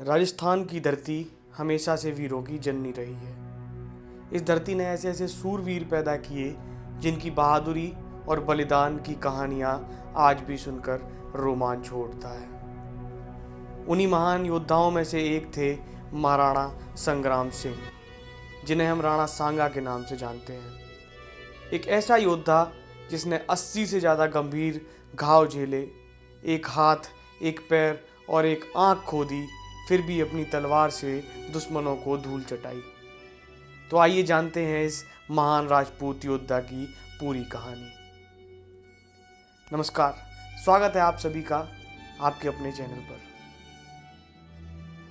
राजस्थान की धरती हमेशा से वीरों की जननी रही है। इस धरती ने ऐसे ऐसे सूरवीर पैदा किए जिनकी बहादुरी और बलिदान की कहानियां आज भी सुनकर रोमांच उठता है। उन्हीं महान योद्धाओं में से एक थे महाराणा संग्राम सिंह, जिन्हें हम राणा सांगा के नाम से जानते हैं। एक ऐसा योद्धा जिसने 80 से ज़्यादा गंभीर घाव झेले, एक हाथ, एक पैर और एक आंख खो दी, फिर भी अपनी तलवार से दुश्मनों को धूल चटाई। तो आइए जानते हैं इस महान राजपूत योद्धा की पूरी कहानी। नमस्कार, स्वागत है आप सभी का आपके अपने चैनल पर।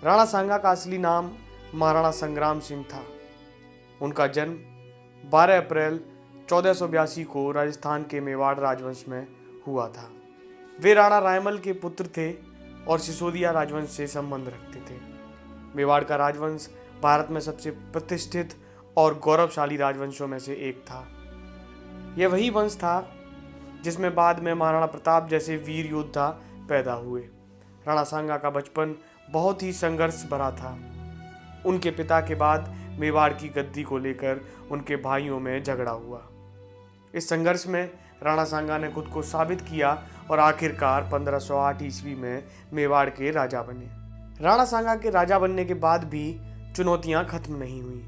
राणा सांगा का असली नाम महाराणा संग्राम सिंह था। उनका जन्म 12 अप्रैल 1482 को राजस्थान के मेवाड़ राजवंश में हुआ था। वे राणा रायमल के पुत्र थे और सिसोदिया राजवंश से संबंध रखते थे। मेवाड़ का राजवंश भारत में सबसे प्रतिष्ठित और गौरवशाली राजवंशों में से एक था। यह वही वंश था जिसमें बाद में महाराणा प्रताप जैसे वीर योद्धा पैदा हुए। राणा सांगा का बचपन बहुत ही संघर्ष भरा था। उनके पिता के बाद मेवाड़ की गद्दी को लेकर उनके भाइयों में झगड़ा हुआ। इस संघर्ष में राणा सांगा ने खुद को साबित किया और आखिरकार 1508 ईस्वी में मेवाड़ के राजा बने। राणा सांगा के राजा बनने के बाद भी चुनौतियां खत्म नहीं हुई।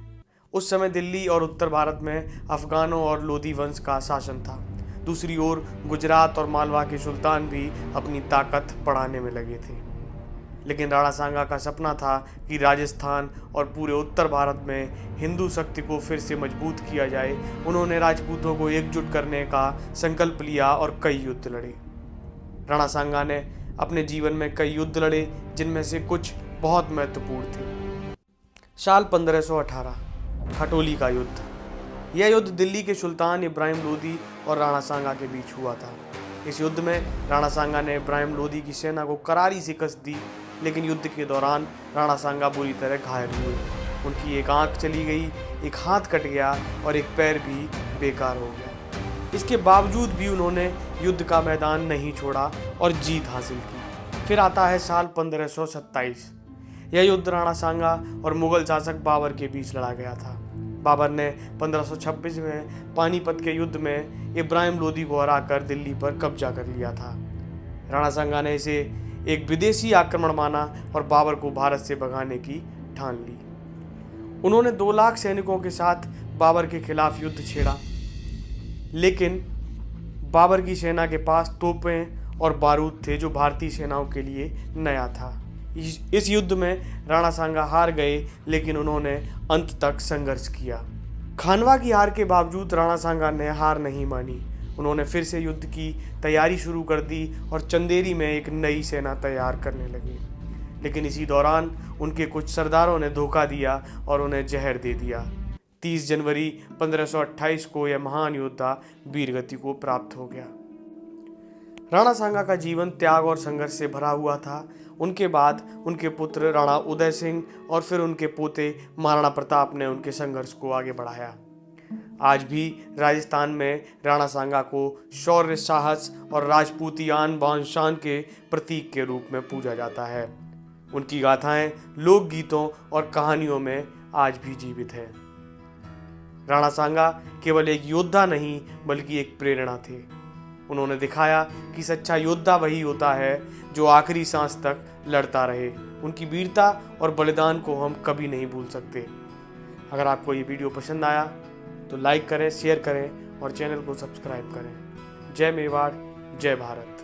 उस समय दिल्ली और उत्तर भारत में अफगानों और लोधी वंश का शासन था। दूसरी ओर गुजरात और मालवा के सुल्तान भी अपनी ताकत बढ़ाने में लगे थे। लेकिन राणा सांगा का सपना था कि राजस्थान और पूरे उत्तर भारत में हिंदू शक्ति को फिर से मजबूत किया जाए। उन्होंने राजपूतों को एकजुट करने का संकल्प लिया और कई युद्ध लड़े। राणा सांगा ने अपने जीवन में कई युद्ध लड़े, जिनमें से कुछ बहुत महत्वपूर्ण थे। साल 1518 खटोली का युद्ध। यह युद्ध दिल्ली के सुल्तान इब्राहिम लोदी और राणा सांगा के बीच हुआ था। इस युद्ध में राणा सांगा ने इब्राहिम लोदी की सेना को करारी शिकस्त दी, लेकिन युद्ध के दौरान राणा सांगा बुरी तरह घायल हुए। उनकी एक आंख चली गई, एक हाथ कट गया और एक पैर भी बेकार हो गया। इसके बावजूद भी उन्होंने युद्ध का मैदान नहीं छोड़ा और जीत हासिल की। फिर आता है साल 1527। यह युद्ध राणा सांगा और मुगल शासक बाबर के बीच लड़ा गया था। बाबर ने 1526 में पानीपत के युद्ध में इब्राहिम लोदी को हराकर दिल्ली पर कब्जा कर लिया था। राणा सांगा ने इसे एक विदेशी आक्रमण माना और बाबर को भारत से भगाने की ठान ली। उन्होंने 2 लाख सैनिकों के साथ बाबर के खिलाफ युद्ध छेड़ा, लेकिन बाबर की सेना के पास तोपें और बारूद थे जो भारतीय सेनाओं के लिए नया था। इस युद्ध में राणा सांगा हार गए, लेकिन उन्होंने अंत तक संघर्ष किया। खानवा की हार के बावजूद राणा सांगा ने हार नहीं मानी। उन्होंने फिर से युद्ध की तैयारी शुरू कर दी और चंदेरी में एक नई सेना तैयार करने लगे। लेकिन इसी दौरान उनके कुछ सरदारों ने धोखा दिया और उन्हें जहर दे दिया। 30 जनवरी 1528 को यह महान योद्धा वीरगति को प्राप्त हो गया। राणा सांगा का जीवन त्याग और संघर्ष से भरा हुआ था। उनके बाद उनके पुत्र राणा उदय सिंह और फिर उनके पोते महाराणा प्रताप ने उनके संघर्ष को आगे बढ़ाया। आज भी राजस्थान में राणा सांगा को शौर्य, साहस और राजपूती आन बान शान के प्रतीक के रूप में पूजा जाता है। उनकी गाथाएं लोकगीतों और कहानियों में आज भी जीवित है। राणा सांगा केवल एक योद्धा नहीं बल्कि एक प्रेरणा थे। उन्होंने दिखाया कि सच्चा योद्धा वही होता है जो आखिरी सांस तक लड़ता रहे। उनकी वीरता और बलिदान को हम कभी नहीं भूल सकते। अगर आपको ये वीडियो पसंद आया तो लाइक करें, शेयर करें और चैनल को सब्सक्राइब करें। जय मेवाड़, जय भारत।